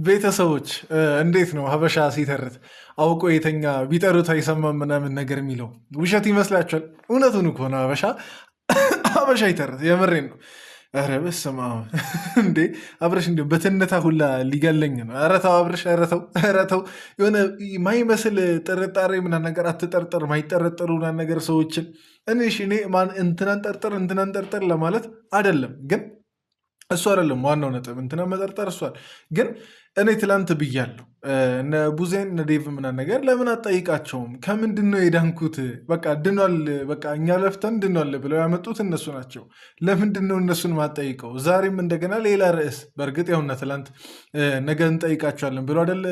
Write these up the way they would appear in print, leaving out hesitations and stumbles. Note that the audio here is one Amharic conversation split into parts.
ቤተሰቦች እንዴት ነው ሀበሻ ሲተርት አውቆ የተኛ ቢጠሩት አይሰማም ምናምን ነገር የሚለው ውሸት ይመስላችኋል? እውነቱን እኮ ነው። ሀበሻ ይተርት የምሬን ነው። ኧረ በስመ አብ እንዴ! አብረሽ እንዲ በትነታ ሁላ ሊገለኝ ነው። ኧረ ተው አብረሽ፣ ኧረ ተው የሆነ ማይመስል ጥርጣሬ ምናምን ነገር አትጠርጥር። ማይጠረጠሩ ምናምን ነገር ሰዎችን እኔ እንትናን ጠርጥር ለማለት አይደለም ግን እሱ አይደለም ዋናው ነጥብ። እንትና መጠርጠር እሷል ግን እኔ ትላንት ብያለሁ እነ ቡዜን እነ ዴቭ ምናምን ነገር ለምን አትጠይቃቸውም? ከምንድን ነው የዳንኩት? በቃ ድኗል፣ በቃ እኛ ለፍተን ድኗል ብለው ያመጡት እነሱ ናቸው። ለምንድን ነው እነሱን ማጠይቀው? ዛሬም እንደገና ሌላ ርዕስ። በእርግጥ ያውና ትላንት ነገ እንጠይቃቸዋለን ብሎ አይደል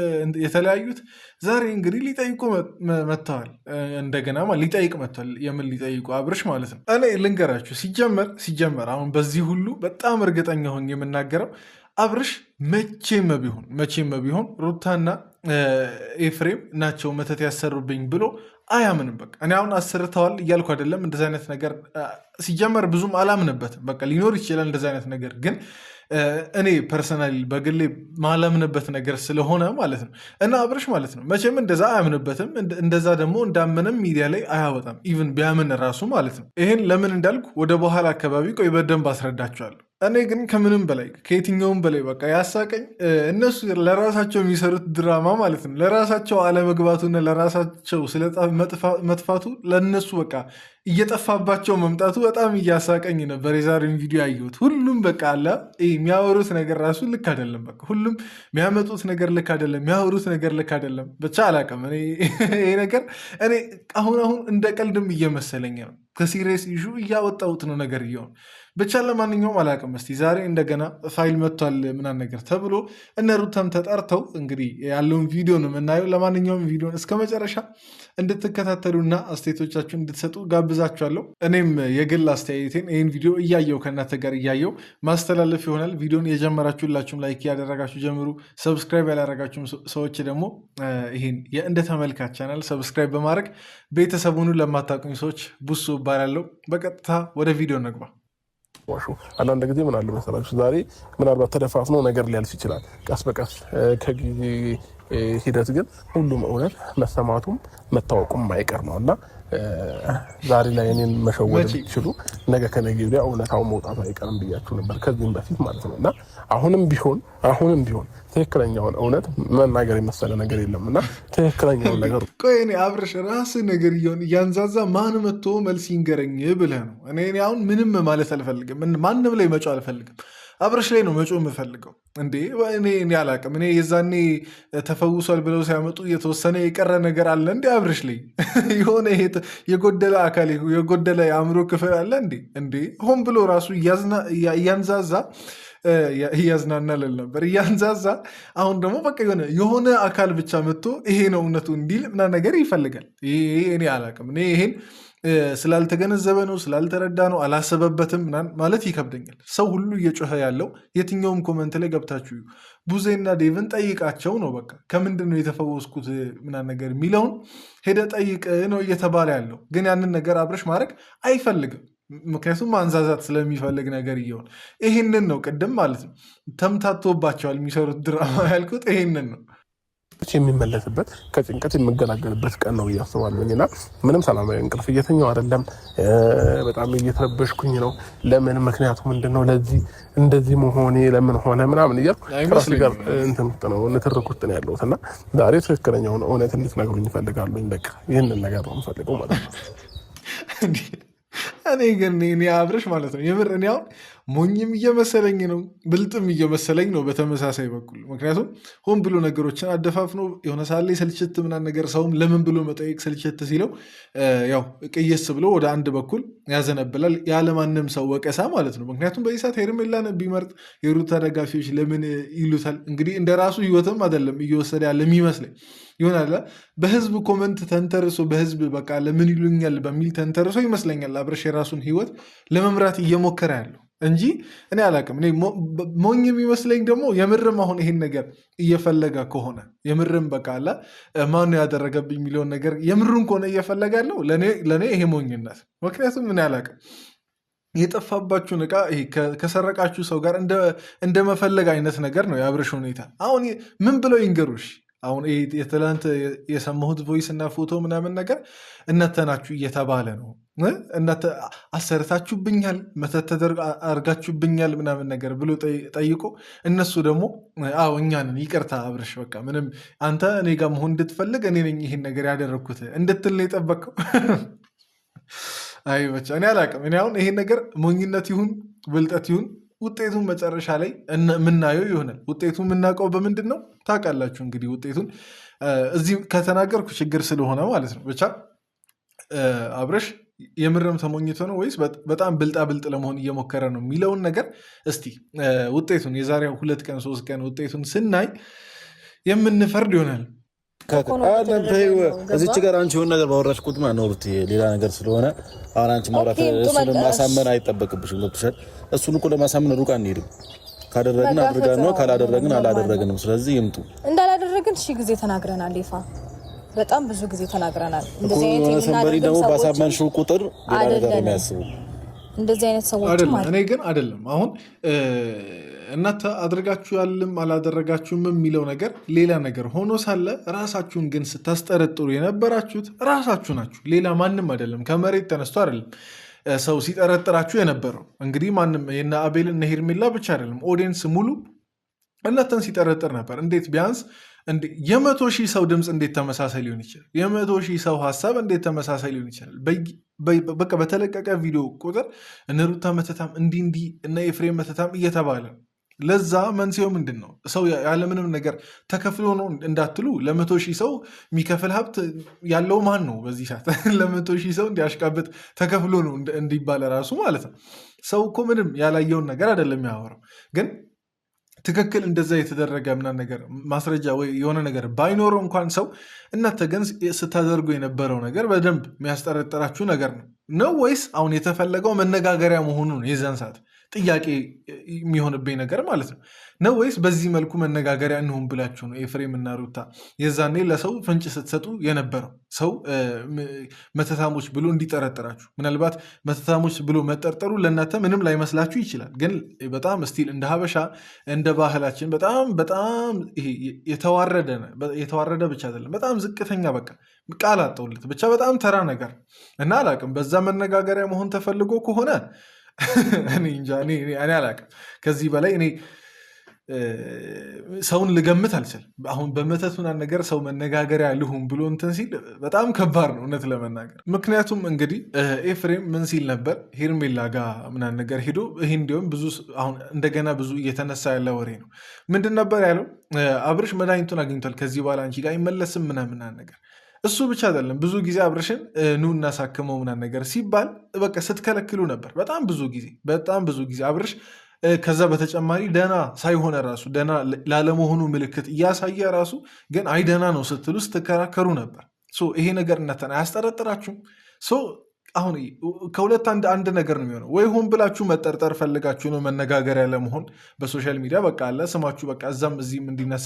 የተለያዩት። ዛሬ እንግዲህ ሊጠይቁ መጥተዋል። እንደገና ሊጠይቅ መጥተዋል። የምን ሊጠይቁ? አብርሽ ማለት ነው። እኔ ልንገራችሁ ሲጀመር አሁን በዚህ ሁሉ በጣም እርግጠኛ ሆኜ የምናገረው አብርሽ መቼም ቢሆን ሩታና ኤፍሬም ናቸው መተት ያሰሩብኝ ብሎ አያምንም። በቃ እኔ አሁን አሰርተዋል እያልኩ አይደለም። እንደዚ አይነት ነገር ሲጀመር ብዙም አላምንበትም። በቃ ሊኖር ይችላል እንደዚ አይነት ነገር ግን እኔ ፐርሰናሊ በግሌ ማላምንበት ነገር ስለሆነ ማለት ነው። እና አብርሽ ማለት ነው መቼም እንደዛ አያምንበትም። እንደዛ ደግሞ እንዳመንም ሚዲያ ላይ አያወጣም። ኢቭን ቢያምን ራሱ ማለት ነው። ይሄን ለምን እንዳልኩ ወደ በኋላ አካባቢ ቆይ በደንብ አስረዳቸዋለሁ። እኔ ግን ከምንም በላይ ከየትኛውም በላይ በቃ ያሳቀኝ እነሱ ለራሳቸው የሚሰሩት ድራማ ማለት ነው። ለራሳቸው አለመግባቱና ለራሳቸው መጥፋቱ ለነሱ በቃ እየጠፋባቸው መምጣቱ በጣም እያሳቀኝ ነበር። የዛሬውን ቪዲዮ ያየሁት ሁሉም በቃ አለ የሚያወሩት ነገር ራሱ ልክ አይደለም። በቃ ሁሉም የሚያመጡት ነገር ልክ አይደለም፣ የሚያወሩት ነገር ልክ አይደለም። ብቻ አላውቅም። ይሄ ነገር እኔ አሁን እንደ ቀልድም እየመሰለኝ ነው። ከሲሪየስ ኢሹ እያወጣሁት ነው ነገር እየሆን ብቻ ለማንኛውም አላውቅም። እስኪ ዛሬ እንደገና ፋይል መጥቷል ምናምን ነገር ተብሎ እነ ሩታም ተጠርተው እንግዲህ ያለውን ቪዲዮ ነው የምናየው። ለማንኛውም ቪዲዮን እስከ መጨረሻ እንድትከታተሉና አስተያየቶቻችሁን እንድትሰጡ ጋብዛችኋለሁ። እኔም የግል አስተያየቴን ይህን ቪዲዮ እያየው ከእናንተ ጋር እያየው ማስተላለፍ ይሆናል። ቪዲዮን የጀመራችሁላችሁም ላይክ ያደረጋችሁ ጀምሩ። ሰብስክራይብ ያላደረጋችሁም ሰዎች ደግሞ ይህን የእንደ ተመልካች ቻናል ሰብስክራይብ በማድረግ ቤተሰቡን ለማታውቁኝ ሰዎች ቡሱ እባላለሁ። በቀጥታ ወደ ቪዲዮ ነግባ። አንዳንድ ጊዜ ምን አለ መሰላችሁ፣ ዛሬ ምናልባት ተደፋፍኖ ነገር ሊያልፍ ይችላል። ቀስ በቀስ ከጊዜ ሂደት ግን ሁሉም እውነት መሰማቱም መታወቁም ማይቀር ነው እና ዛሬ ላይ እኔን መሸወድ ቢችሉ ነገ ከነገ ወዲያ እውነታው መውጣቱ አይቀርም ብያችሁ ነበር ከዚህም በፊት ማለት ነው። እና አሁንም ቢሆን ትክክለኛውን እውነት መናገር የመሰለ ነገር የለም እና ትክክለኛውን ነገር ቆይ እኔ አብርሽ ራስህ ነገር እያንዛዛ ማን መጥቶ መልስ ይንገረኝ ብለህ ነው። እኔ አሁን ምንም ማለት አልፈልግም፣ ማንም ላይ መጮህ አልፈልግም። አብርሽ ላይ ነው መጮህ የምፈልገው። እንዴ እኔ አላቅም። እኔ የዛኔ ተፈውሷል ብለው ሲያመጡ የተወሰነ የቀረ ነገር አለ እንዴ አብርሽ ላይ የሆነ የጎደለ አካል የጎደለ የአእምሮ ክፍል አለ እንዴ ሆን ብሎ ራሱ እያንዛዛ እያዝናና ልል ነበር እያንዛዛ። አሁን ደግሞ በቃ የሆነ አካል ብቻ መጥቶ ይሄ ነው እውነቱ እንዲል ምናምን ነገር ይፈልጋል። እኔ አላቅም። እኔ ይሄን ስላልተገነዘበ ነው ስላልተረዳ ነው አላሰበበትም ማለት ይከብደኛል። ሰው ሁሉ እየጮኸ ያለው የትኛውም ኮመንት ላይ ገብታችሁ ቡዜና ዴቭን ጠይቃቸው ነው። በቃ ከምንድን ነው የተፈወስኩት ምናምን ነገር የሚለውን ሄደ ጠይቅ ነው እየተባለ ያለው። ግን ያንን ነገር አብርሽ ማድረግ አይፈልግም። ምክንያቱም ማንዛዛት ስለሚፈልግ ነገር እየሆን ይህንን ነው። ቅድም ማለት ነው ተምታቶባቸዋል የሚሰሩት ድራማ ያልኩት ይህንን ነው። የሚመለስበት ከጭንቀት የምገላገልበት ቀን ነው እያስባለኝ እና ምንም ሰላማዊ እንቅልፍ እየተኛው አይደለም። በጣም እየተረበሽኩኝ ነው። ለምን ምክንያቱ ምንድን ነው? ለዚህ እንደዚህ መሆኔ ለምን ሆነ ምናምን እያልኩ ከራሴ ጋር ንትርክ ውስጥ ነው ያለሁት እና ዛሬ ትክክለኛውን እውነት እንድትነግሩኝ እፈልጋለሁ። በቃ ይህንን ነገር ነው የምፈልገው ማለት ነው። እኔ ግን አብርሽ ማለት ነው የምር እኔ አሁን ሞኝም እየመሰለኝ ነው ብልጥም እየመሰለኝ ነው በተመሳሳይ በኩል። ምክንያቱም ሆን ብሎ ነገሮችን አደፋፍኖ የሆነ ሳለ ስልችት ምናምን ነገር ሰውም ለምን ብሎ መጠየቅ ስልችት ሲለው ያው ቅየስ ብሎ ወደ አንድ በኩል ያዘነብላል ያለማንም ሰው ወቀሳ ማለት ነው። ምክንያቱም በዚህ ሰዓት ሄርሜላን ቢመርጥ የሩታ ደጋፊዎች ለምን ይሉታል? እንግዲህ እንደ ራሱ ህይወትም አይደለም እየወሰደ ያለ የሚመስለኝ ይሆናል። በህዝብ ኮመንት ተንተርሶ በህዝብ በቃ ለምን ይሉኛል በሚል ተንተርሶ ይመስለኛል አብርሽ የራሱን ህይወት ለመምራት እየሞከረ ያለው እንጂ እኔ አላቅም። ሞኝ የሚመስለኝ ደግሞ የምርም አሁን ይሄን ነገር እየፈለገ ከሆነ የምርም በቃ አለ ማን ያደረገብኝ የሚለውን ነገር የምሩን ከሆነ እየፈለገ ያለው ለእኔ ይሄ ሞኝነት። ምክንያቱም እኔ አላቅም የጠፋባችሁን እቃ ከሰረቃችሁ ሰው ጋር እንደ መፈለግ አይነት ነገር ነው የአብርሽ ሁኔታ። አሁን ምን ብለው ይንገሩሽ? አሁን የትላንት የሰማሁት ቮይስ እና ፎቶ ምናምን ነገር እናንተ ናችሁ እየተባለ ነው። እናንተ አሰርታችሁብኛል፣ መተት አርጋችሁብኛል ምናምን ነገር ብሎ ጠይቆ እነሱ ደግሞ አዎ እኛንን ይቅርታ አብርሽ፣ በቃ ምንም አንተ እኔ ጋር መሆን እንድትፈልግ እኔ ነኝ ይሄን ነገር ያደረግኩት እንድትል ነው የጠበቅከው። አይ ብቻ እኔ አላቅም። እኔ አሁን ይሄን ነገር ሞኝነት ይሁን ብልጠት ይሁን ውጤቱን መጨረሻ ላይ የምናየው ይሆናል። ውጤቱን የምናውቀው በምንድን ነው ታውቃላችሁ? እንግዲህ ውጤቱን እዚህ ከተናገርኩ ችግር ስለሆነ ማለት ነው። ብቻ አብርሽ የምርም ተሞኝቶ ነው ወይስ በጣም ብልጣ ብልጥ ለመሆን እየሞከረ ነው የሚለውን ነገር እስቲ ውጤቱን የዛሬ 2 ቀን 3 ቀን ውጤቱን ስናይ የምንፈርድ ይሆናል። እዚች ጋር አንቺ የሆነ ነገር ባወራሽ ቁጥማ ነው ሌላ ነገር ስለሆነ አሁን አንቺ ማውራት እሱን ማሳመን አይጠበቅብሽም። ገብቶሻል? እሱን እኮ ለማሳመን ሩቅ አንሄድም። ካደረግን አድርገን ነው፣ ካላደረግን አላደረግንም። ስለዚህ ይምጡ። እንዳላደረግን ሺህ ጊዜ ተናግረናል። ይፋ በጣም ብዙ ጊዜ ተናግረናል። እንደዚህ አይነት ሰንበሪ ደግሞ ባሳመንሽው ቁጥር ሌላ ነገር የሚያስቡ እንደዚህ አይነት ሰዎች አይደለም። እኔ ግን አይደለም አሁን እናንተ አድርጋችኋልም አላደረጋችሁም የሚለው ነገር ሌላ ነገር ሆኖ ሳለ ራሳችሁን ግን ስታስጠረጥሩ የነበራችሁት ራሳችሁ ናችሁ፣ ሌላ ማንም አይደለም። ከመሬት ተነስቶ አይደለም ሰው ሲጠረጥራችሁ የነበረው። እንግዲህ ማንም የነ አቤል እነ ሄርሜላ ብቻ አይደለም፣ ኦዲየንስ ሙሉ እናንተን ሲጠረጥር ነበር። እንዴት ቢያንስ 100,000 ሰው ድምፅ እንዴት ተመሳሳይ ሊሆን ይችላል? 100,000 ሰው ሀሳብ እንዴት ተመሳሳይ ሊሆን ይችላል? በቃ በተለቀቀ ቪዲዮ ቁጥር እነ ሩታ መተታም እንዲህ እነ ኤፍሬም መተታም እየተባለ ለዛ መንስኤው ምንድን ነው? ሰው ያለምንም ነገር ተከፍሎ ነው እንዳትሉ፣ 100,000 ሰው የሚከፍል ሀብት ያለው ማን ነው በዚህ ሰዓት? 100,000 ሰው እንዲያሽቃብጥ ተከፍሎ ነው እንዲባለ ራሱ ማለት ነው። ሰው እኮ ምንም ያላየውን ነገር አይደለም ያወራው። ግን ትክክል እንደዛ የተደረገ ምናምን ነገር ማስረጃ ወይ የሆነ ነገር ባይኖረው እንኳን ሰው እናንተ ግን ስታደርጉ የነበረው ነገር በደንብ የሚያስጠረጥራችሁ ነገር ነው ወይስ አሁን የተፈለገው መነጋገሪያ መሆኑ ነው የዛን ሰዓት ጥያቄ የሚሆንብኝ ነገር ማለት ነው ወይስ በዚህ መልኩ መነጋገሪያ እንሆን ብላችሁ ነው ኤፍሬም እና ሩታ የዛኔ ለሰው ፍንጭ ስትሰጡ የነበረው? ሰው መተታሞች ብሎ እንዲጠረጥራችሁ፣ ምናልባት መተታሞች ብሎ መጠርጠሩ ለእናንተ ምንም ላይመስላችሁ ይችላል። ግን በጣም ስቲል እንደ ሀበሻ እንደ ባህላችን በጣም የተዋረደ ብቻ አይደለም፣ በጣም ዝቅተኛ በቃ ቃል አጠውለት ብቻ በጣም ተራ ነገር እና አላቅም። በዛ መነጋገሪያ መሆን ተፈልጎ ከሆነ እኔ እንጃ፣ እኔ አላቅም። ከዚህ በላይ እኔ ሰውን ልገምት አልችልም። አሁን በመተት ምናምን ነገር ሰው መነጋገሪያ ልሁን ብሎ እንትን ሲል በጣም ከባድ ነው እውነት ለመናገር። ምክንያቱም እንግዲህ ኤፍሬም ምን ሲል ነበር? ሄርሜላ ጋር ምናምን ነገር ሄዶ ይህ እንዲሁም ብዙ አሁን እንደገና ብዙ እየተነሳ ያለ ወሬ ነው። ምንድን ነበር ያለው? አብርሽ መድኃኒቱን አግኝቷል፣ ከዚህ በኋላ አንቺ ጋር አይመለስም ምናምን ነገር። እሱ ብቻ አይደለም፣ ብዙ ጊዜ አብርሽን ኑ እናሳክመው ምናምን ነገር ሲባል በቃ ስትከለክሉ ነበር። በጣም ብዙ ጊዜ አብርሽ ከዛ በተጨማሪ ደህና ሳይሆነ ራሱ ደህና ላለመሆኑ ምልክት እያሳየ ራሱ ግን አይ ደህና ነው ስትሉ ስትከራከሩ ነበር። ይሄ ነገር እናንተን አያስጠረጥራችሁም? አሁን ከሁለት አንድ ነገር ነው የሚሆነው። ወይ ሆን ብላችሁ መጠርጠር ፈልጋችሁ ነው መነጋገሪያ ለመሆን በሶሻል ሚዲያ በቃ አለ ስማችሁ በቃ እዛም እዚህም እንዲነሳ፣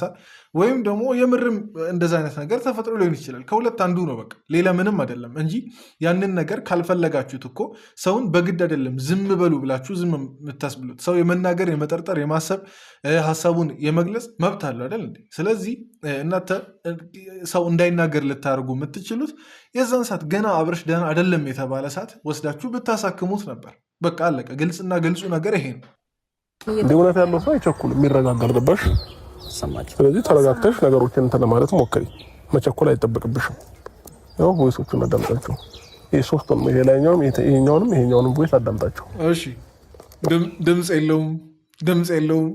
ወይም ደግሞ የምርም እንደዛ አይነት ነገር ተፈጥሮ ሊሆን ይችላል። ከሁለት አንዱ ነው በቃ ሌላ ምንም አይደለም እንጂ ያንን ነገር ካልፈለጋችሁት እኮ ሰውን በግድ አይደለም ዝም በሉ ብላችሁ ዝም የምታስብሉት። ሰው የመናገር የመጠርጠር የማሰብ ሀሳቡን የመግለጽ መብት አለው አይደል እንዴ? ስለዚህ እናንተ ሰው እንዳይናገር ልታደርጉ የምትችሉት የዛን ሰዓት ገና አብርሽ ደህና አይደለም የተባለ ሰዓት ወስዳችሁ ብታሳክሙት ነበር። በቃ አለቀ። ግልጽና ግልጹ ነገር ይሄ ነው። እንደ እውነት ያለው ሰው አይቸኩልም፣ ይረጋጋል። ገባሽ? ስለዚህ ተረጋግተሽ ነገሮችን እንትን ለማለት ሞክሪ። መቸኮል አይጠበቅብሽም። ያው ቮይሶቹን አዳምጣቸው። ይሄ ሶስቱም ይሄ ላይኛውም ይሄኛውንም ቮይስ አዳምጣቸው። እሺ። ድምፅ የለውም።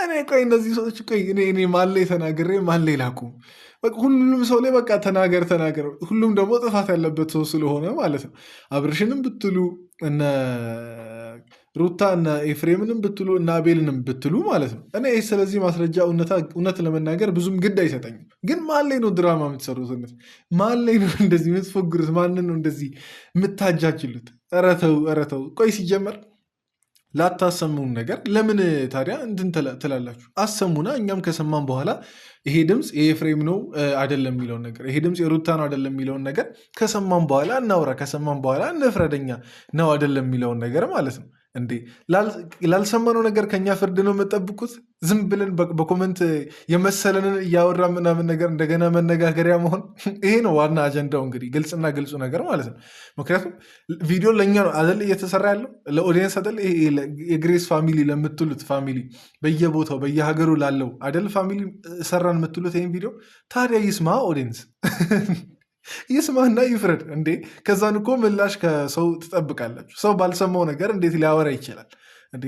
እኔ ቆይ እነዚህ ሰዎች ቆይ እኔ ማን ላይ ተናግሬ ማን ላይ ላቁም? ሁሉም ሰው ላይ በቃ ተናገር። ሁሉም ደግሞ ጥፋት ያለበት ሰው ስለሆነ ማለት ነው። አብርሽንም ብትሉ እነ ሩታ እነ ኤፍሬምንም ብትሉ እነ አቤልንም ብትሉ ማለት ነው። እኔ ስለዚህ ማስረጃ እውነት ለመናገር ብዙም ግድ አይሰጠኝም። ግን ማን ላይ ነው ድራማ የምትሰሩት? ማን ላይ ነው እንደዚህ የምትፎግሩት? ማንን ነው እንደዚህ የምታጃችሉት? ኧረ ተው። ቆይ ሲጀመር ላታሰሙን ነገር ለምን ታዲያ እንትን ትላላችሁ? አሰሙና እኛም ከሰማን በኋላ ይሄ ድምፅ የኤፍሬም ነው አይደለም የሚለውን ነገር ይሄ ድምፅ የሩታ ነው አይደለም የሚለውን ነገር ከሰማን በኋላ እናውራ። ከሰማን በኋላ እንፍረደኛ ነው አይደለም የሚለውን ነገር ማለት ነው። እንዴ ላልሰማነው ነገር ከኛ ፍርድ ነው የምጠብቁት? ዝም ብለን በኮመንት የመሰለንን እያወራ ምናምን ነገር እንደገና መነጋገሪያ መሆን ይሄ ነው ዋና አጀንዳው። እንግዲህ ግልጽና ግልጹ ነገር ማለት ነው። ምክንያቱም ቪዲዮ ለእኛ ነው አደል እየተሰራ ያለው ለኦዲየንስ አደል። የግሬስ ፋሚሊ ለምትሉት ፋሚሊ በየቦታው በየሀገሩ ላለው አደል ፋሚሊ ሰራን የምትሉት ይህን ቪዲዮ ታዲያ ይስማ ኦዲየንስ ይስማና ይፍረድ እንዴ። ከዛን እኮ ምላሽ ከሰው ትጠብቃላችሁ። ሰው ባልሰማው ነገር እንዴት ሊያወራ ይችላል?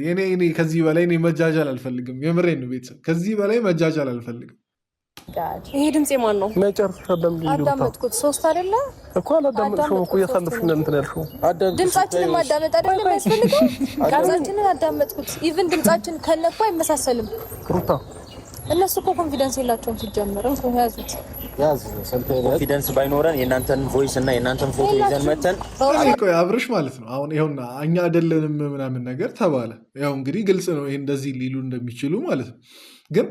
እኔ ከዚህ በላይ እኔ መጃጃል አልፈልግም። የምሬን ነው ቤተሰብ፣ ከዚህ በላይ መጃጃል አልፈልግም። ይሄ ድምፅ የማን ነው? መጨረሻ አዳመጥኩት። ሶስት አይደለ እኮ አላዳመጥሽውም እኮ እያሳለፍሽ እንትን ያልሽው ድምጻችንን ማዳመጥ አይደለም የሚያስፈልገው። ቃላችንን አዳመጥኩት። ኢቭን ድምጻችን ከነኳ አይመሳሰልም። ሩታ እነሱ እኮ ኮንፊደንስ የላቸውም ሲጀምርም ያዙት ኮንፊደንስ ባይኖረን የእናንተን ቮይስ እና የእናንተን ፎቶ ይዘን መተን አብርሽ ማለት ነው። አሁን ይኸውና እኛ አይደለንም ምናምን ነገር ተባለ። ያው እንግዲህ ግልጽ ነው ይሄ እንደዚህ ሊሉ እንደሚችሉ ማለት ነው። ግን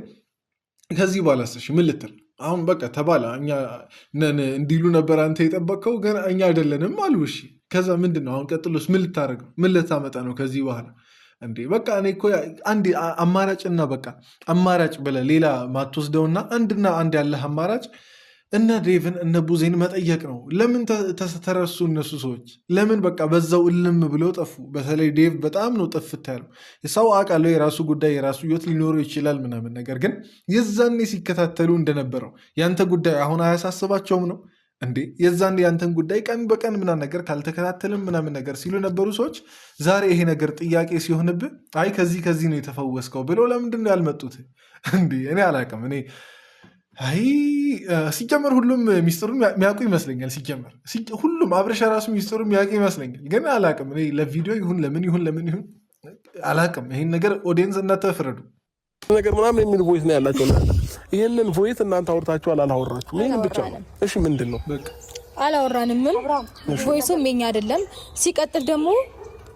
ከዚህ በኋላ ምን ልትል አሁን በቃ ተባለ። እኛ ነን እንዲሉ ነበር አንተ የጠበቀው፣ ግን እኛ አይደለንም አሉ። እሺ ከዛ ምንድን ነው አሁን ቀጥሎስ ምን ልታደርገው? ምን ልታመጣ ነው ከዚህ በኋላ? እንዴ በቃ እኔ እኮ አንድ አማራጭና በቃ አማራጭ ብለህ ሌላ ማትወስደውና አንድና አንድ ያለህ አማራጭ እነ ዴቭን እነ ቡዜን መጠየቅ ነው። ለምን ተረሱ እነሱ ሰዎች? ለምን በቃ በዛው እልም ብለው ጠፉ? በተለይ ዴቭ በጣም ነው ጥፍት ያለው። ሰው አውቃለሁ የራሱ ጉዳይ የራሱ ሕይወት ሊኖረው ይችላል ምናምን፣ ነገር ግን የዛኔ ሲከታተሉ እንደነበረው ያንተ ጉዳይ አሁን አያሳስባቸውም ነው እንዴ? የዛኔ ያንተን ጉዳይ ቀን በቀን ምናምን ነገር ካልተከታተልም ምናምን ነገር ሲሉ የነበሩ ሰዎች ዛሬ ይሄ ነገር ጥያቄ ሲሆንብህ አይ ከዚህ ነው የተፈወስከው ብለው ለምንድን ነው ያልመጡት? እንዴ እኔ አላውቅም። እኔ አይ ሲጀመር ሁሉም ሚስጥሩን የሚያውቁ ይመስለኛል። ሲጀመር ሁሉም አብረሻ ራሱ ሚስጥሩን የሚያውቁ ይመስለኛል። ግን አላውቅም እኔ ለቪዲዮ ይሁን ለምን ይሁን አላውቅም። ይሄን ነገር ኦዲየንስ እናተፍረዱ ነገር ምናምን የሚል ቮይስ ነው ያላቸው። ይህንን ቮይስ እናንተ አውርታችኋል አላወራችሁም? ይህን ብቻ ነው። እሺ ምንድን ነው? አላወራንም። ቮይሱም የኛ አይደለም። ሲቀጥል ደግሞ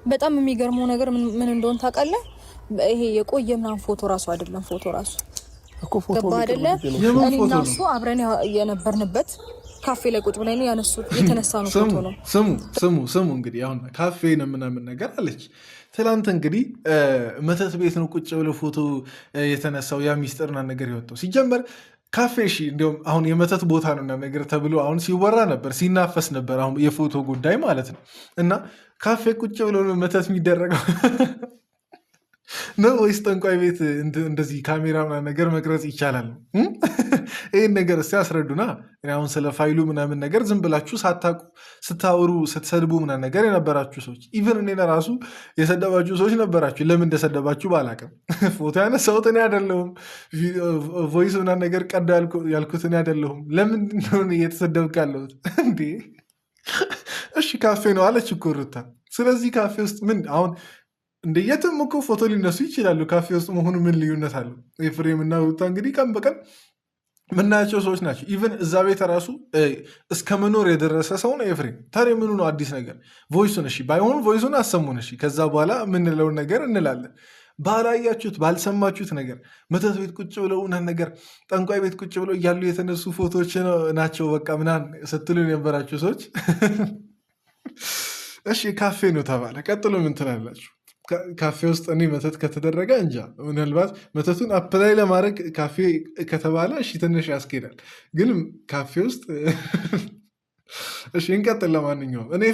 በጣም የሚገርመው ነገር ምን እንደሆነ ታውቃለህ? ይሄ የቆየ ምናምን ፎቶ ራሱ አይደለም። ፎቶ ራሱ ገባ አይደለ? እኔና እሱ አብረን የነበርንበት ካፌ ላይ ቁጭ ብለን የተነሳ ነው ፎቶ ነው። ስሙ እንግዲህ አሁን ካፌ ነው ምናምን ነገር አለች። ትላንት እንግዲህ መተት ቤት ነው ቁጭ ብለው ፎቶ የተነሳው። ያ ሚስጥርና ነገር የወጣው ሲጀመር ካፌ እሺ፣ እንዲሁም አሁን የመተት ቦታ ነው ነገር ተብሎ አሁን ሲወራ ነበር፣ ሲናፈስ ነበር። አሁን የፎቶ ጉዳይ ማለት ነው። እና ካፌ ቁጭ ብለው ነው መተት የሚደረገው ነው ወይስ ጠንቋይ ቤት እንደዚህ ካሜራ ምናምን ነገር መቅረጽ ይቻላል? ይህን ነገር እስቲ ያስረዱና። አሁን ስለ ፋይሉ ምናምን ነገር ዝም ብላችሁ ሳታውቁ ስታወሩ ስትሰድቡ ምናምን ነገር የነበራችሁ ሰዎች ኢቨን እኔ ራሱ የሰደባችሁ ሰዎች ነበራችሁ። ለምን እንደሰደባችሁ ባላቅም ፎቶ ያነሳሁት እኔ አይደለሁም። ቮይስ ምናምን ነገር ቀዳ ያልኩት እኔ አይደለሁም። ለምን እንደሆነ እየተሰደብክ ያለሁት እንዴ? እሺ ካፌ ነው አለች እኮ ሩታ። ስለዚህ ካፌ ውስጥ ምን አሁን እንደ የትም እኮ ፎቶ ሊነሱ ይችላሉ። ካፌ ውስጥ መሆኑ ምን ልዩነት አለው? ኤፍሬም እና ሩታ እንግዲህ ቀን በቀን ምናያቸው ሰዎች ናቸው። ኢቨን እዛ ቤት ራሱ እስከ መኖር የደረሰ ሰው ነው ኤፍሬም። ታዲያ ምኑ ነው አዲስ ነገር? ቮይሱን እሺ ባይሆን ቮይሱን አሰሙን እሺ፣ ከዛ በኋላ የምንለውን ነገር እንላለን። ባላያችሁት ባልሰማችሁት ነገር መተት ቤት ቁጭ ብለው ምናምን ነገር ጠንቋይ ቤት ቁጭ ብለው እያሉ የተነሱ ፎቶዎች ናቸው በቃ ምናምን ስትሉ የነበራችሁ ሰዎች እሺ ካፌ ነው ተባለ። ቀጥሎ ምን ትላላችሁ? ካፌ ውስጥ እኔ መተት ከተደረገ እንጃ፣ ምናልባት መተቱን አፕላይ ለማድረግ ካፌ ከተባለ እሺ ትንሽ ያስኬዳል። ግን ካፌ ውስጥ እሺ እንቀጥል። ለማንኛውም እኔ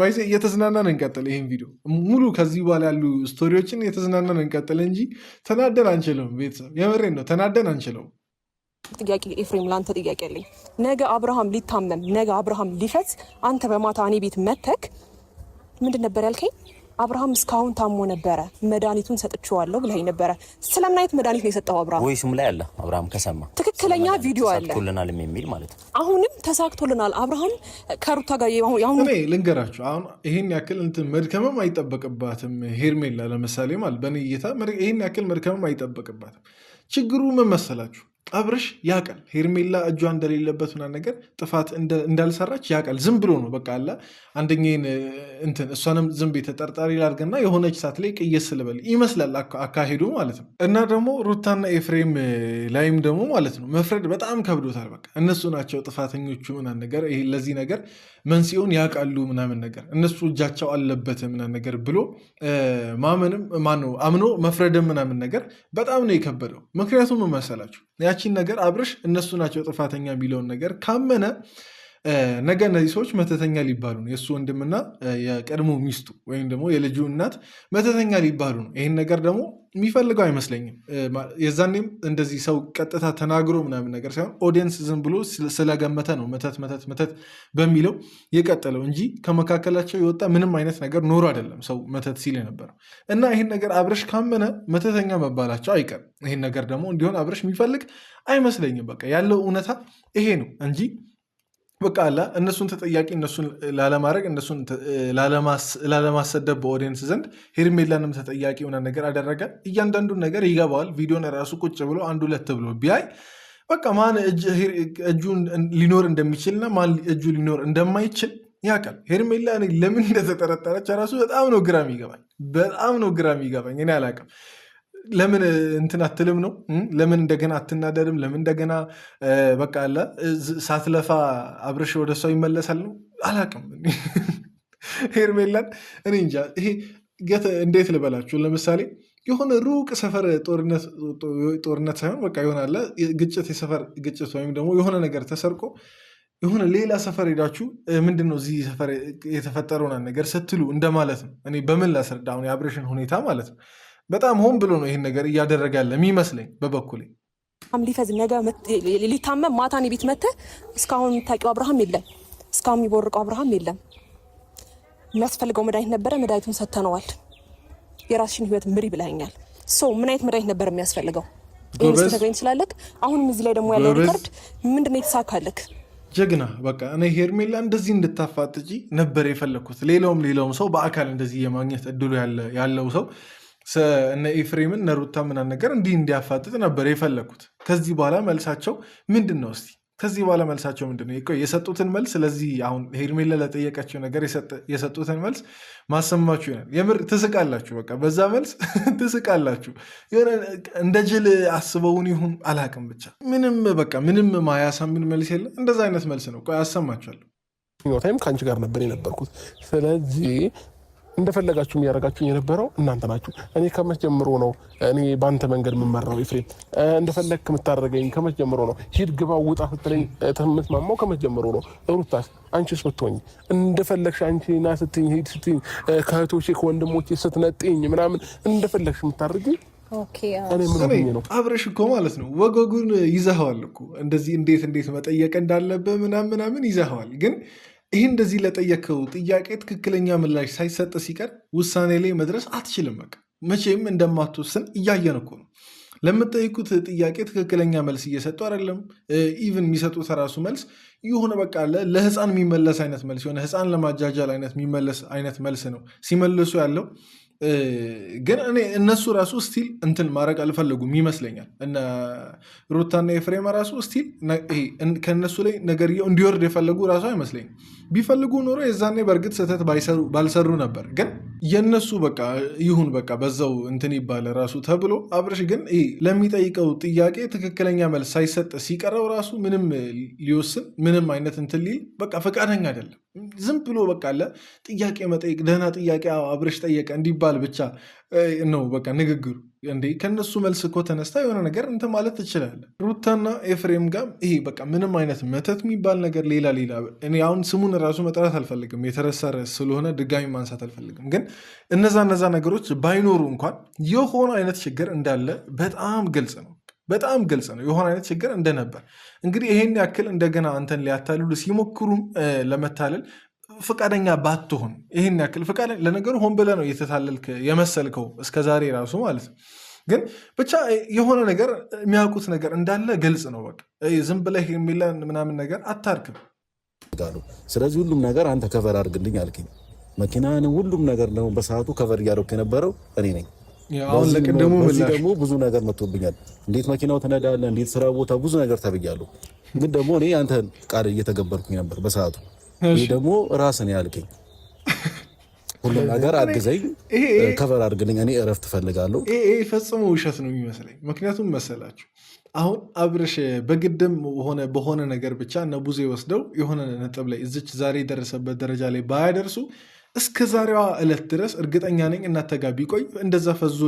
ባይዜ እየተዝናናን እንቀጥል። ይህን ቪዲዮ ሙሉ ከዚህ በኋላ ያሉ ስቶሪዎችን እየተዝናናን እንቀጥል እንጂ ተናደን አንችልም። ቤተሰብ የምሬን ነው፣ ተናደን አንችለው። ጥያቄ ኤፍሬም፣ ለአንተ ጥያቄ አለኝ። ነገ አብርሃም ሊታመም፣ ነገ አብርሃም ሊፈት፣ አንተ በማታ እኔ ቤት መተክ ምንድን ነበር ያልከኝ? አብርሃም እስካሁን ታሞ ነበረ፣ መድኃኒቱን ሰጥቼዋለሁ ብለኸኝ ነበረ። ስለምን አይነት መድኃኒት ነው የሰጠው አብርሃም? ቮይስም ላይ አለ። አብርሃም ከሰማ ትክክለኛ ቪዲዮ አለ። ተሳክቶልናል የሚል ማለት ነው። አሁንም ተሳክቶልናል። አብርሃም ከሩታ ጋር እኔ ልንገራችሁ፣ አሁን ይሄን ያክል እንትን መድከምም አይጠበቅባትም። ሄርሜላ ለምሳሌ ማለት በእኔ እይታ ይሄን ያክል መድከምም አይጠበቅባትም። ችግሩ ምን መሰላችሁ? አብርሽ ያውቃል ሄርሜላ እጇ እንደሌለበት ምናምን ነገር ጥፋት እንዳልሰራች ያውቃል። ዝም ብሎ ነው በቃ አላ አንደኛን እንትን እሷንም ዝም ቤት ተጠርጣሪ ላድርግና የሆነች ሰዓት ላይ ቅየስ ልበል ይመስላል አካሄዱ ማለት ነው። እና ደግሞ ሩታና ኤፍሬም ላይም ደግሞ ማለት ነው መፍረድ በጣም ከብዶታል። በቃ እነሱ ናቸው ጥፋተኞቹ ምናምን ነገር ይሄ ለዚህ ነገር መንስኤውን ያውቃሉ ምናምን ነገር እነሱ እጃቸው አለበት ምናምን ነገር ብሎ ማመንም ማነው አምኖ መፍረድም ምናምን ነገር በጣም ነው የከበደው። ምክንያቱም መሰላችሁ ያቺን ነገር አብርሽ እነሱ ናቸው ጥፋተኛ የሚለውን ነገር ካመነ ነገ እነዚህ ሰዎች መተተኛ ሊባሉ ነው። የእሱ ወንድምና የቀድሞ ሚስቱ ወይም ደግሞ የልጁ እናት መተተኛ ሊባሉ ነው። ይህን ነገር ደግሞ የሚፈልገው አይመስለኝም። የዛኔም እንደዚህ ሰው ቀጥታ ተናግሮ ምናምን ነገር ሳይሆን ኦዲየንስ ዝም ብሎ ስለገመተ ነው መተት በሚለው የቀጠለው እንጂ ከመካከላቸው የወጣ ምንም አይነት ነገር ኖሮ አይደለም ሰው መተት ሲል የነበረው እና ይህን ነገር አብርሽ ካመነ መተተኛ መባላቸው አይቀርም። ይህን ነገር ደግሞ እንዲሆን አብርሽ የሚፈልግ አይመስለኝም። በቃ ያለው እውነታ ይሄ ነው እንጂ በቃ አላ እነሱን ተጠያቂ እነሱን ላለማድረግ እነሱን ላለማሰደብ በኦዲየንስ ዘንድ ሄርሜላንም ተጠያቂ የሆነ ነገር አደረገ። እያንዳንዱን ነገር ይገባዋል። ቪዲዮን ራሱ ቁጭ ብሎ አንድ ሁለት ብሎ ቢያይ በቃ ማን እጁ ሊኖር እንደሚችልና ማን እጁ ሊኖር እንደማይችል ያውቃል። ሄርሜላ ለምን እንደተጠረጠረች ራሱ በጣም ነው ግራ የሚገባኝ። እኔ አላውቅም። ለምን እንትን አትልም ነው? ለምን እንደገና አትናደድም? ለምን እንደገና በቃ አለ ሳትለፋ አብርሽ ወደ እሷ ይመለሳል ነው? አላቅም። ሄርሜላን እኔ እንጃ። ይሄ እንዴት ልበላችሁ? ለምሳሌ የሆነ ሩቅ ሰፈር ጦርነት ሳይሆን በቃ ይሆናለ ግጭት፣ የሰፈር ግጭት ወይም ደግሞ የሆነ ነገር ተሰርቆ የሆነ ሌላ ሰፈር ሄዳችሁ ምንድነው እዚህ ሰፈር የተፈጠረውን ነገር ስትሉ እንደማለት ነው። እኔ በምን ላስረዳ? አሁን የአብርሽን ሁኔታ ማለት ነው። በጣም ሆን ብሎ ነው ይህን ነገር እያደረገ ያለ የሚመስለኝ በበኩሌ። ሊፈዝ ነገ ሊታመም ማታን ቤት መጥተህ እስካሁን የምታውቂው አብርሃም የለም፣ እስካሁን የሚቦርቀው አብርሃም የለም። የሚያስፈልገው መድኃኒት ነበረ፣ መድኃኒቱን ሰተነዋል። የራስሽን ህይወት ምሪ ብለኛል። ምን አይነት መድኃኒት ነበር የሚያስፈልገው? ይህን ስትነግረኝ ስላለክ አሁንም እዚህ ላይ ደግሞ ያለው ሪከርድ ምንድነው የተሳካልክ? ጀግና በቃ እኔ ሄርሜላ እንደዚህ እንድታፋጥጪ ነበር የፈለግኩት። ሌላውም ሰው በአካል እንደዚህ የማግኘት እድሉ ያለው ሰው እነ ኤፍሬምን እነ ሩታ ምናምን ነገር እንዲህ እንዲያፋጥጥ ነበር የፈለግኩት። ከዚህ በኋላ መልሳቸው ምንድን ነው? እስቲ ከዚህ በኋላ መልሳቸው ምንድን ነው? የሰጡትን መልስ ስለዚህ አሁን ሄርሜላ ለጠየቀችው ነገር የሰጡትን መልስ ማሰማችሁ ይሆናል። የምር ትስቃላችሁ። በቃ በዛ መልስ ትስቃላችሁ። የሆነ እንደ ጅል አስበውን ይሁን አላቅም፣ ብቻ ምንም ማያሳምን መልስ የለ። እንደዛ አይነት መልስ ነው። ቆይ አሰማችኋለሁ። ታይም ከአንቺ ጋር ነበር የነበርኩት። ስለዚህ እንደፈለጋችሁ የሚያደርጋችሁ የነበረው እናንተ ናችሁ። እኔ ከመች ጀምሮ ነው እኔ በአንተ መንገድ የምመራው? ኤፍሬም እንደፈለግ የምታደርገኝ ከመች ጀምሮ ነው? ሂድ ግባ ውጣ ስትለኝ የምትማማው ከመች ጀምሮ ነው? ሩታስ አንቺስ ብትሆኝ እንደፈለግሽ አንቺ ና ስትኝ ሂድ ስትኝ ከእህቶቼ ከወንድሞቼ ስትነጥኝ ምናምን እንደፈለግሽ የምታደርጊኝ ነው። አብርሽ እኮ ማለት ነው ወጎጉን ይዘኸዋል እኮ እንደዚህ እንዴት መጠየቅ እንዳለብህ ምናምን ይዘኸዋል። ግን ይህ እንደዚህ ለጠየቀው ጥያቄ ትክክለኛ ምላሽ ሳይሰጥ ሲቀር ውሳኔ ላይ መድረስ አትችልም። በቃ መቼም እንደማትወስን እያየን እኮ ነው። ለምጠይቁት ጥያቄ ትክክለኛ መልስ እየሰጡ አይደለም። ኢቭን የሚሰጡት ራሱ መልስ የሆነ በቃ ለህፃን የሚመለስ አይነት መልስ፣ የሆነ ህፃን ለማጃጃል አይነት የሚመለስ አይነት መልስ ነው ሲመልሱ ያለው። ግን እነሱ ራሱ ስቲል እንትን ማድረግ አልፈለጉም ይመስለኛል። እነ ሩታና ኤፍሬም ራሱ ስቲል ከእነሱ ላይ ነገርየው እንዲወርድ የፈለጉ ራሱ አይመስለኝም። ቢፈልጉ ኖሮ የዛኔ በእርግጥ ስህተት ባልሰሩ ነበር። ግን የእነሱ በቃ ይሁን በቃ በዛው እንትን ይባል ራሱ ተብሎ አብርሽ ግን ለሚጠይቀው ጥያቄ ትክክለኛ መልስ ሳይሰጥ ሲቀረው ራሱ ምንም ሊወስን ምንም አይነት እንትን ሊል በቃ ፈቃደኛ አይደለም። ዝም ብሎ በቃ አለ ጥያቄ መጠየቅ ደህና ጥያቄ አብርሽ ጠየቀ እንዲባል ብቻ ነው በቃ ንግግሩ። እንዴ ከነሱ መልስ እኮ ተነስታ የሆነ ነገር እንትን ማለት ትችላለህ። ሩታና ኤፍሬም ጋር ይሄ በቃ ምንም አይነት መተት የሚባል ነገር ሌላ እኔ አሁን ስሙን ራሱ መጥራት አልፈልግም፣ የተረሳ ርዕስ ስለሆነ ድጋሚ ማንሳት አልፈልግም። ግን እነዛ ነገሮች ባይኖሩ እንኳን የሆነ አይነት ችግር እንዳለ በጣም ግልጽ ነው። የሆነ አይነት ችግር እንደነበር እንግዲህ ይሄን ያክል እንደገና አንተን ሊያታልሉ ሲሞክሩም ለመታለል ፈቃደኛ ባትሆን ይሄን ያክል ፈቃደኛ ለነገሩ ሆን ብለህ ነው እየተታለልክ የመሰልከው እስከዛሬ ራሱ ማለት ነው። ግን ብቻ የሆነ ነገር የሚያውቁት ነገር እንዳለ ግልጽ ነው። በቃ ዝም ብለህ የሚለን ምናምን ነገር አታርክም። ስለዚህ ሁሉም ነገር አንተ ከቨር አድርግልኝ አልከኝ። መኪናን ሁሉም ነገር ነው በሰዓቱ ከቨር እያደረኩ የነበረው እኔ ነኝ። አሁን ለቀደሙ በዚህ ደግሞ ብዙ ነገር መጥቶብኛል። እንዴት መኪናው ትነዳለህ፣ እንዴት ስራ ቦታ ብዙ ነገር ተብያለሁ። ግን ደግሞ እኔ አንተን ቃል እየተገበርኩኝ ነበር በሰዓቱ። ይሄ ደግሞ ራስን ያልከኝ ሁሉም ነገር አግዘኝ፣ ከቨር አድርግልኝ፣ እኔ እረፍት እፈልጋለሁ። ይሄ ፈጽሞ ውሸት ነው የሚመስለኝ። ምክንያቱም መሰላችሁ አሁን አብርሽ በግድም ሆነ በሆነ ነገር ብቻ እነ ቡዜ ወስደው የሆነ ነጥብ ላይ እዚች ዛሬ የደረሰበት ደረጃ ላይ ባያደርሱ እስከ ዛሬዋ ዕለት ድረስ እርግጠኛ ነኝ እናንተ ጋር ቢቆይ እንደዛ ፈዞ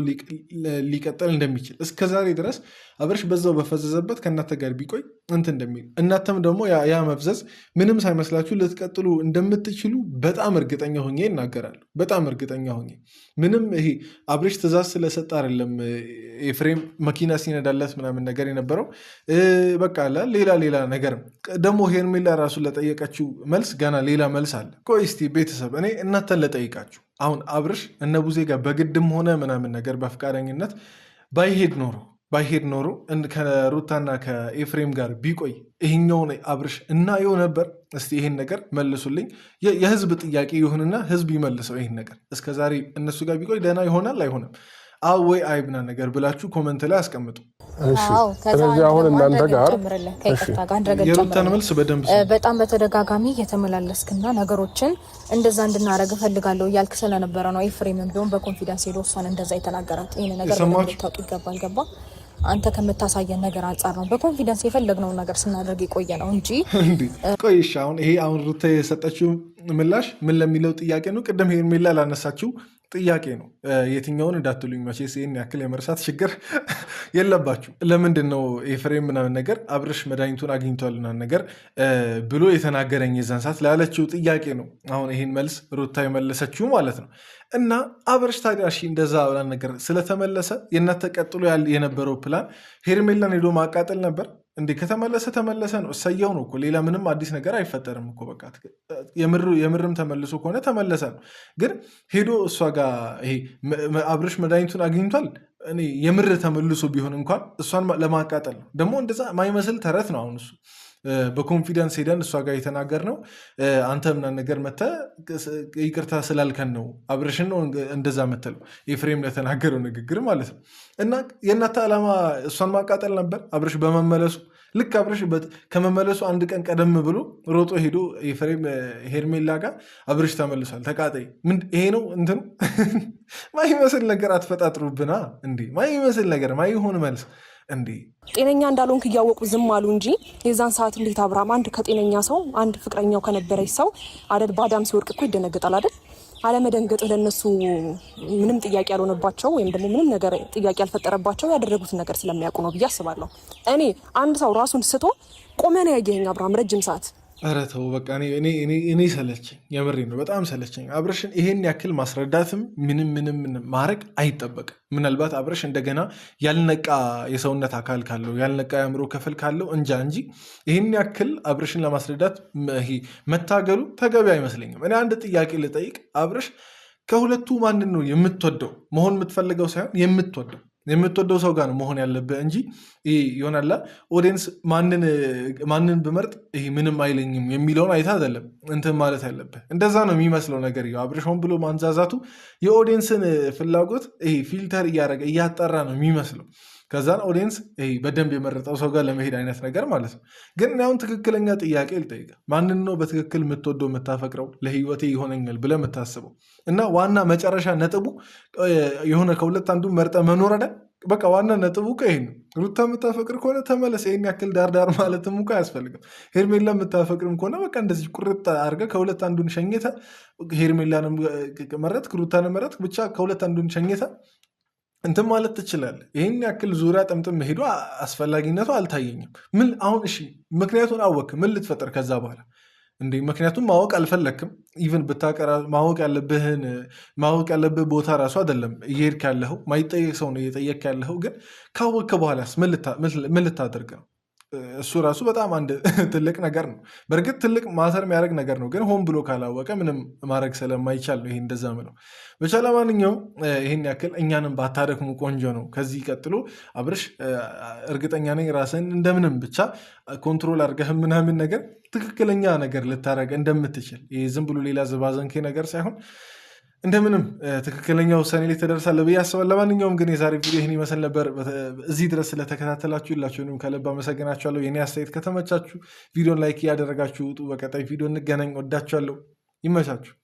ሊቀጥል እንደሚችል እስከ ዛሬ ድረስ አብርሽ በዛው በፈዘዘበት ከእናንተ ጋር ቢቆይ እንትን እንደሚል እናንተም ደግሞ ያ መፍዘዝ ምንም ሳይመስላችሁ ልትቀጥሉ እንደምትችሉ በጣም እርግጠኛ ሆኜ ይናገራሉ። በጣም እርግጠኛ ሆኜ ምንም ይሄ አብርሽ ትእዛዝ ስለሰጠ አይደለም ኤፍሬም መኪና ሲነዳለት ምናምን ነገር የነበረው በቃ ሌላ ነገር ደግሞ ሄርሜላ ራሱ ለጠየቀችው መልስ ገና ሌላ መልስ አለ። ቆይ እስቲ ቤተሰብ እኔ እናንተን ለጠይቃችሁ አሁን አብርሽ እነ ቡዜ ጋር በግድም ሆነ ምናምን ነገር በፍቃደኝነት ባይሄድ ኖሮ ከሩታና ከኤፍሬም ጋር ቢቆይ ይሄኛውን አብርሽ እናየው ነበር? እስቲ ይሄን ነገር መልሱልኝ። የህዝብ ጥያቄ ይሁንና ህዝብ ይመልሰው። ይሄን ነገር እስከዛሬ እነሱ ጋር ቢቆይ ደህና ይሆናል አይሆንም? አዎ ወይ አይብና ነገር ብላችሁ ኮመንት ላይ አስቀምጡ። ስለዚህ አሁን እናንተ ጋር የሩታን መልስ በጣም በተደጋጋሚ የተመላለስክና ነገሮችን እንደዛ እንድናረግ እፈልጋለሁ እያልክ ስለነበረ ነው ኤፍሬምም ቢሆን በኮንፊደንስ ሄዶ እሷን እንደዛ የተናገራት። ይህን ነገር ታውቅ ይገባል። ገባ አንተ ከምታሳየን ነገር አንጻር ነው በኮንፊደንስ የፈለግነውን ነገር ስናደርግ የቆየ ነው እንጂ ቆይሽ። አሁን ሩታ የሰጠችው ምላሽ ምን ለሚለው ጥያቄ ነው? ቅድም ሄርሜላ ላነሳችው ጥያቄ ነው። የትኛውን እንዳትሉኝ መቼስ ይህን ያክል የመርሳት ችግር የለባችሁ። ለምንድን ነው ኤፍሬም ምናምን ነገር አብርሽ መድኃኒቱን አግኝቷል ምናምን ነገር ብሎ የተናገረኝ የዛን ሰዓት ላለችው ጥያቄ ነው አሁን ይህን መልስ ሩታ የመለሰችው ማለት ነው። እና አብርሽ ታዲያ እንደዛ ብላን ነገር ስለተመለሰ የእናንተ ቀጥሎ የነበረው ፕላን ሄርሜላን ሄዶ ማቃጠል ነበር እንዴ? ተመለሰ ነው፣ እሰየው ነው እኮ። ሌላ ምንም አዲስ ነገር አይፈጠርም እኮ። በቃ የምርም ተመልሶ ከሆነ ተመለሰ ነው። ግን ሄዶ እሷ ጋር ይሄ አብርሽ መድኃኒቱን አግኝቷል እኔ የምር ተመልሶ ቢሆን እንኳን እሷን ለማቃጠል ነው። ደግሞ እንደዛ ማይመስል ተረት ነው አሁን እሱ በኮንፊደንስ ሄደን እሷ ጋር የተናገር ነው። አንተ ምናምን ነገር መተህ ይቅርታ ስላልከን ነው አብርሽን ነው እንደዛ መተለው ኤፍሬም ለተናገረው ንግግር ማለት ነው። እና የእናንተ ዓላማ እሷን ማቃጠል ነበር አብርሽ በመመለሱ። ልክ አብርሽ ከመመለሱ አንድ ቀን ቀደም ብሎ ሮጦ ሄዶ ኤፍሬም ሄርሜላ ጋር አብርሽ ተመልሷል ተቃጠይ። ይሄ ነው እንትኑ። ማይመስል ነገር አትፈጣጥሩብና እንዴ! ማይመስል ነገር ማይሆን መልስ እንዴ! ጤነኛ እንዳልሆንክ እያወቁ ዝም አሉ እንጂ የዛን ሰዓት እንዴት አብርሃም አንድ ከጤነኛ ሰው አንድ ፍቅረኛው ከነበረች ሰው አደል ባዳም ሲወድቅ እኮ ይደነግጣል አይደል? አለመደንገጥ ለነሱ ምንም ጥያቄ ያልሆነባቸው ወይም ደግሞ ምንም ነገር ጥያቄ ያልፈጠረባቸው ያደረጉትን ነገር ስለሚያውቁ ነው ብዬ አስባለሁ። እኔ አንድ ሰው ራሱን ስቶ ቆመን ያየኸኝ አብርሃም ረጅም ሰዓት ኧረ ተው በቃ እኔ ሰለቸኝ። የምሬ ነው፣ በጣም ሰለቸኝ። አብርሽን ይሄን ያክል ማስረዳትም ምንም ማድረግ አይጠበቅም። ምናልባት አብርሽ እንደገና ያልነቃ የሰውነት አካል ካለው ያልነቃ የአእምሮ ክፍል ካለው እንጃ እንጂ ይህን ያክል አብርሽን ለማስረዳት መታገሉ ተገቢ አይመስለኝም። እኔ አንድ ጥያቄ ልጠይቅ። አብርሽ ከሁለቱ ማንን ነው የምትወደው? መሆን የምትፈልገው ሳይሆን የምትወደው ሰው ጋር ነው መሆን ያለብህ እንጂ ይሆናላ ኦዲየንስ ማንን ብመርጥ ይሄ ምንም አይለኝም የሚለውን አይታ አይደለም እንትን ማለት ያለብህ። እንደዛ ነው የሚመስለው ነገር። አብርሽ ሆን ብሎ ማንዛዛቱ የኦዲየንስን ፍላጎት ይሄ ፊልተር እያደረገ እያጠራ ነው የሚመስለው። ከዛን ኦዲየንስ በደንብ የመረጠው ሰው ጋር ለመሄድ አይነት ነገር ማለት ነው። ግን አሁን ትክክለኛ ጥያቄ ልጠይቅ። ማንን ነው በትክክል የምትወደው የምታፈቅረው ለህይወቴ ይሆነኛል ብለህ የምታስበው? እና ዋና መጨረሻ ነጥቡ የሆነ ከሁለት አንዱ መርጠ መኖር አይደል? በቃ ዋና ነጥቡ ይሄ ነው። ሩታ የምታፈቅር ከሆነ ተመለስ። ይህን ያክል ዳርዳር ማለትም እኮ አያስፈልግም። ሄርሜላ የምታፈቅርም ከሆነ በቃ እንደዚህ ቁርጥ አድርገህ ከሁለት አንዱን ሸኝተህ ሄርሜላንም መረጥክ ሩታንም መረጥክ፣ ብቻ ከሁለት አንዱን ሸኝተህ እንትን ማለት ትችላለህ። ይህን ያክል ዙሪያ ጥምጥም መሄዱ አስፈላጊነቱ አልታየኝም። ምን አሁን እሺ ምክንያቱን አወክ፣ ምን ልትፈጠር ከዛ በኋላ እንዴ? ምክንያቱም ማወቅ አልፈለክም። ኢቨን ብታቀራ ማወቅ ያለብህ ቦታ ራሱ አይደለም እየሄድክ ያለኸው፣ ማይጠየቅ ሰው ነው እየጠየቅ ያለኸው። ግን ካወቅክ በኋላስ ምን ልታደርግ ነው? እሱ ራሱ በጣም አንድ ትልቅ ነገር ነው። በእርግጥ ትልቅ ማተር የሚያደርግ ነገር ነው። ግን ሆን ብሎ ካላወቀ ምንም ማድረግ ስለማይቻል ነው ይሄ እንደዛ ምለው። ብቻ ለማንኛውም ይህን ያክል እኛንም ባታደክሙ ቆንጆ ነው። ከዚህ ቀጥሎ አብርሽ እርግጠኛ ነኝ ራስን እንደምንም ብቻ ኮንትሮል አድርገህ ምናምን ነገር ትክክለኛ ነገር ልታደርግ እንደምትችል፣ ይህ ዝም ብሎ ሌላ ዝባዘንኬ ነገር ሳይሆን እንደምንም ትክክለኛ ውሳኔ ላይ ተደርሳለህ ብዬ አስባለሁ። ለማንኛውም ግን የዛሬ ቪዲዮ ይህን ይመስል ነበር። እዚህ ድረስ ስለተከታተላችሁ ሁላችሁንም ከልብ አመሰግናችኋለሁ። የኔ አስተያየት ከተመቻችሁ ቪዲዮን ላይክ እያደረጋችሁ ውጡ። በቀጣይ ቪዲዮ እንገናኝ። ወዳችኋለሁ። ይመቻችሁ።